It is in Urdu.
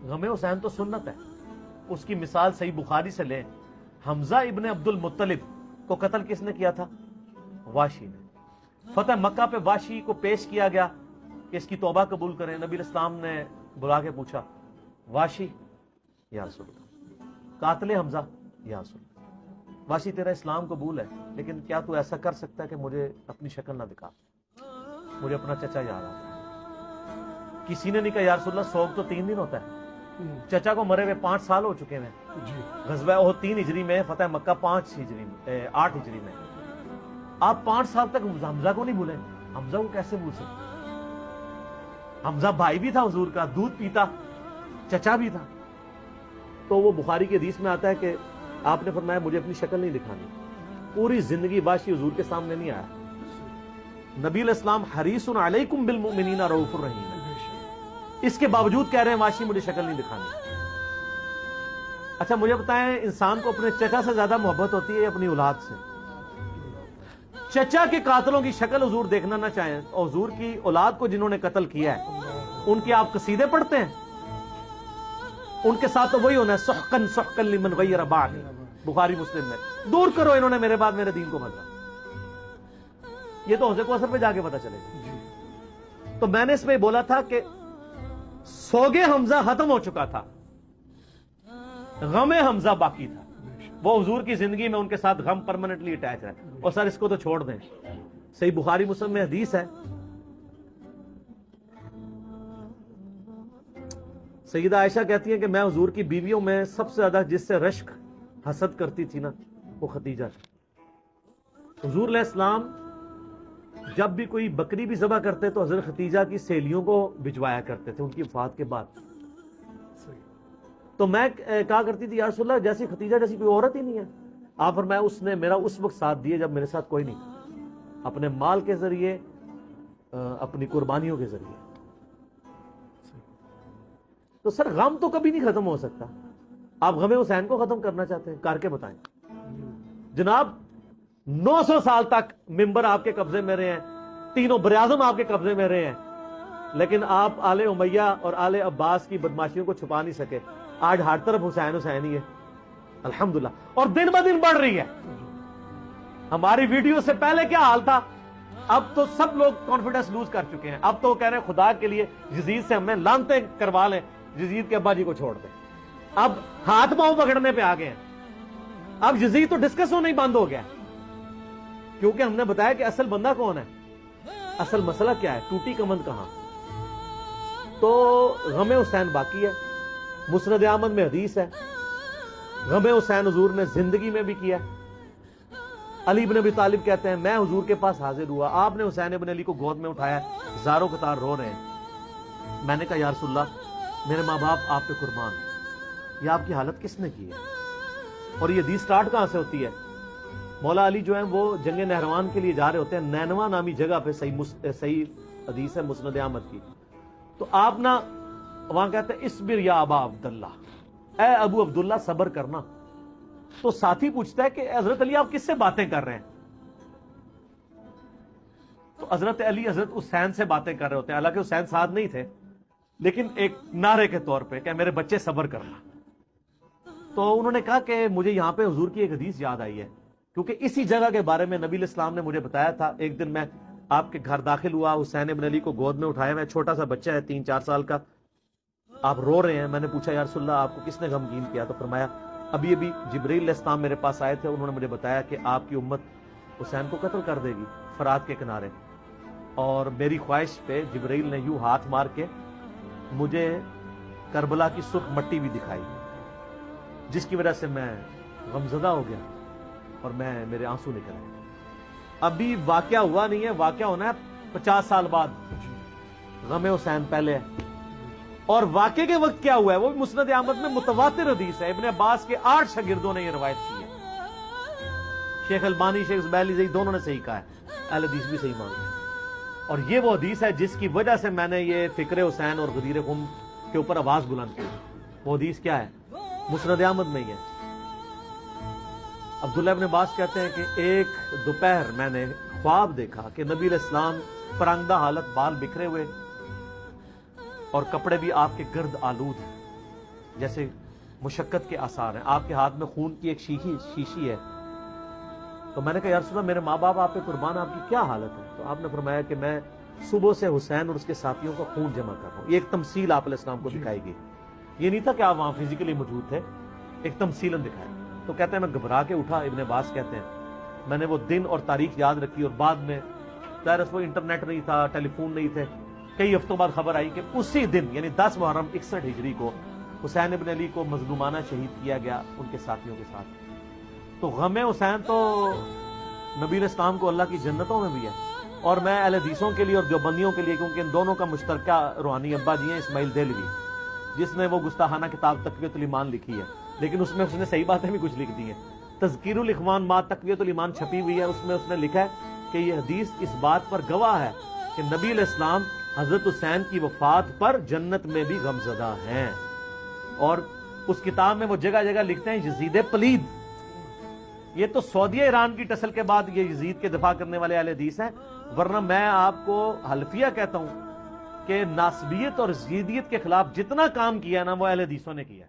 غم حسین تو سنت ہے. اس کی مثال صحیح بخاری سے لیں. حمزہ ابن عبد المطلب کو قتل کس نے کیا تھا؟ واشی نے. فتح مکہ پہ واشی کو پیش کیا گیا کہ اس کی توبہ قبول کریں. نبی اسلام نے بلا کے پوچھا واشی یا رسول اللہ، قاتل حمزہ یا رسول اللہ، واشی تیرا اسلام قبول ہے لیکن کیا تو ایسا کر سکتا ہے کہ مجھے اپنی شکل نہ دکھا، مجھے اپنا چچا یاد آتا ہے. کسی نے نہیں کہا یا رسول اللہ سوگ تو 3 دن ہوتا ہے، چچا کو مرے ہوئے 5 سال ہو چکے ہیں. غزوہ احد 3 ہجری میں، فتح مکہ 8 ہجری میں. آپ 5 سال تک حمزہ کو نہیں بھولیں. حمزہ کو کیسے بھول سکتے؟ حمزہ بھائی بھی تھا حضور کا، دودھ پیتا، چچا بھی تھا. تو وہ بخاری کی حدیث میں آتا ہے کہ آپ نے فرمایا مجھے اپنی شکل نہیں دکھانی. پوری زندگی واشی حضور کے سامنے نہیں آیا. نبی علیہ السلام حریص علیکم بالمؤمنین رؤوف الرحیم ہے، اس کے باوجود کہہ رہے ہیں واشی مجھے شکل نہیں دکھانی. اچھا مجھے بتائیں، انسان کو اپنے چچا سے زیادہ محبت ہوتی ہے یا اپنی اولاد سے؟ چچا کے قاتلوں کی شکل حضور دیکھنا نہ چاہیں اور حضور کی اولاد کو جنہوں نے قتل کیا ہے ان کے آپ قصیدے پڑھتے ہیں؟ ان کے ساتھ تو وہی ہونا ہے، سحقن سحقن لمن غیر بعدی، بخاری مسلم میں. دور کرو انہوں نے میرے بعد میرے دین کو بدلا. یہ تو حوض کوثر پہ جا کے پتا چلے گا. تو میں نے اس میں بولا تھا کہ سوگے حمزہ ختم ہو چکا تھا، غم حمزہ باقی تھا. وہ حضور کی زندگی میں ان کے ساتھ غم پرماننٹلی اٹیچ ہے. اور سر اس کو تو چھوڑ دیں، صحیح بخاری مسلم میں حدیث ہے، سیدہ عائشہ کہتی ہیں کہ میں حضور کی بیویوں میں سب سے زیادہ جس سے رشک حسد کرتی تھی نا وہ خدیجہ تھی. حضور علیہ السلام جب بھی کوئی بکری بھی ذبح کرتے تو حضرت خدیجہ کی سہیلیوں کو بھجوایا کرتے تھے ان کی وفات کے بعد. تو میں کہا کرتی تھی یا رسول اللہ جیسی خدیجہ جیسی کوئی عورت ہی نہیں ہے. آپ فرمایا اس نے میرا اس وقت ساتھ دیا جب میرے ساتھ کوئی نہیں تھا، اپنے مال کے ذریعے، اپنی قربانیوں کے ذریعے. تو سر غم تو کبھی نہیں ختم ہو سکتا. آپ غم حسین کو ختم کرنا چاہتے ہیں، کر کے بتائیں. جناب 900 سال تک ممبر آپ کے قبضے میں رہے ہیں، تینوں براعظم آپ کے قبضے میں رہے ہیں، لیکن آپ آل امیہ اور آل عباس کی بدماشیوں کو چھپا نہیں سکے. آج ہر طرف حسین حسین ہی ہے الحمدللہ، اور دن بہ دن بڑھ رہی ہے. ہماری ویڈیو سے پہلے کیا حال تھا، اب تو سب لوگ کانفیڈنس لوز کر چکے ہیں. اب تو وہ کہہ رہے ہیں خدا کے لیے یزید سے ہمیں لعنتیں کروا لیں، یزید کے ابا جی کو چھوڑ دیں. اب ہاتھ پاؤں پکڑنے پہ آ گئے ہیں. اب یزید تو ڈسکس ہونا ہی بند ہو گیا کیونکہ ہم نے بتایا کہ اصل بندہ کون ہے، اصل مسئلہ کیا ہے، ٹوٹی کمند کہاں. تو غم حسین باقی ہے. مسند احمد میں حدیث ہے، غم حسین حضور نے زندگی میں بھی کیا. علی بن ابی طالب کہتے ہیں میں حضور کے پاس حاضر ہوا، آپ نے حسین ابن علی کو گود میں اٹھایا، زاروں قطار رو رہے ہیں. میں نے کہا یا رسول اللہ میرے ماں باپ آپ پہ قربان ہیں، یہ آپ کی حالت کس نے کی ہے؟ اور یہ حدیث سٹارٹ کہاں سے ہوتی ہے؟ مولا علی جو ہیں وہ جنگ نہروان کے لیے جا رہے ہوتے ہیں، نینوا نامی جگہ پہ، صحیح حدیث ہے مسند احمد کی. تو آپ نا وہاں کہتے ہیں اصبر یا ابا عبداللہ، اے ابو عبداللہ صبر کرنا. تو ساتھی پوچھتا ہے کہ حضرت علی آپ کس سے باتیں کر رہے ہیں؟ تو حضرت علی حضرت حسین سے باتیں کر رہے ہوتے ہیں، حالانکہ حسین ساتھ نہیں تھے، لیکن ایک نعرے کے طور پہ کہ میرے بچے صبر کرنا. تو انہوں نے کہا کہ مجھے یہاں پہ حضور کی ایک حدیث یاد آئی ہے، کیونکہ اسی جگہ کے بارے میں نبی علیہ السلام نے مجھے بتایا تھا. ایک دن میں آپ کے گھر داخل ہوا، حسین ابن علی کو گود میں اٹھایا، میں چھوٹا سا بچہ ہے 3-4 سال کا، آپ رو رہے ہیں. میں نے پوچھا یا رسول اللہ آپ کو کس نے غمگین کیا؟ تو فرمایا ابھی جبریل علیہ السلام میرے پاس آئے تھے، انہوں نے مجھے بتایا کہ آپ کی امت حسین کو قتل کر دے گی فرات کے کنارے. اور میری خواہش پہ جبریل نے یوں ہاتھ مار کے مجھے کربلا کی سرخ مٹی بھی دکھائی، جس کی وجہ سے میں غمزدہ ہو گیا اور میرے آنسو نکل آئے. ابھی واقعہ ہوا نہیں ہے، واقعہ ہونا ہے 50 سال بعد. غم حسین پہلے ہے. اور واقعے کے وقت کیا ہوا ہے وہ بھی مسند احمد میں متواتر حدیث ہے. ابن عباس کے 8 شاگردوں نے یہ روایت کی ہے. شیخ البانی، شیخ زبیلی دونوں نے صحیح کہا ہے، اہل حدیث بھی صحیح مانتے ہیں. اور یہ وہ حدیث ہے جس کی وجہ سے میں نے یہ فکر حسین اور غدیر خم کے اوپر آواز بلند کی. وہ حدیث کیا ہے؟ مسند احمد میں ہی ہے. عبداللہ ابن عباس کہتے ہیں کہ ایک دوپہر میں نے خواب دیکھا کہ نبی علیہ السلام پرانگدہ حالت، بال بکھرے ہوئے اور کپڑے بھی آپ کے گرد آلود ہیں. جیسے مشقت کے آثار ہیں. آپ کے ہاتھ میں خون کی ایک شیشی ہے. تو میں نے کہا یا رسول اللہ میرے ماں باپ آپ پہ قربان, آپ کی کیا حالت ہے؟ تو آپ نے فرمایا کہ میں صبح سے حسین اور اس کے ساتھیوں کا خون جمع کر رہا ہوں. یہ ایک تمثیل آپ علیہ السلام کو دکھائی گئی. یہ نہیں تھا کہ آپ وہاں فزیکلی موجود تھے, ایک تمثیلاً دکھایا. تو کہتے ہیں میں گھبرا کے اٹھا, ابن عباس کہتے ہیں میں نے وہ دن اور تاریخ یاد رکھی, اور بعد میں ظاہر وہ انٹرنیٹ نہیں تھا, ٹیلی فون نہیں تھے, کئی ہفتوں بعد خبر آئی کہ اسی دن یعنی 10 محرم 61 ہجری کو حسین ابن علی کو مظلومانہ شہید کیا گیا ان کے ساتھیوں کے ساتھ. تو غم حسین تو نبی علیہ السلام کو اللہ کی جنتوں میں بھی ہے, اور میں اہل حدیثوں کے لیے اور دیوبندیوں کے لیے, کیونکہ ان دونوں کا مشترکہ روحانی ابا جی ہیں اسماعیل دہلوی, جس نے وہ گستاخانہ کتاب تقویۃ الایمان لکھی ہے, لیکن اس میں اس نے صحیح باتیں بھی کچھ لکھ دی ہیں. تذکیر الاخوان ما تقویۃ الایمان چھپی ہوئی ہے, اس میں اس نے لکھا ہے کہ یہ حدیث اس بات پر گواہ ہے کہ نبی علیہ السلام حضرت حسین کی وفات پر جنت میں بھی غمزدہ ہیں. اور اس کتاب میں وہ جگہ جگہ لکھتے ہیں یزید پلید. یہ تو سعودیہ ایران کی ٹسل کے بعد یہ یزید کے دفاع کرنے والے اہل حدیث ہیں, ورنہ میں آپ کو حلفیہ کہتا ہوں کہ ناصبیت اور یزیدیت کے خلاف جتنا کام کیا نا وہ اہل حدیثوں نے کیا.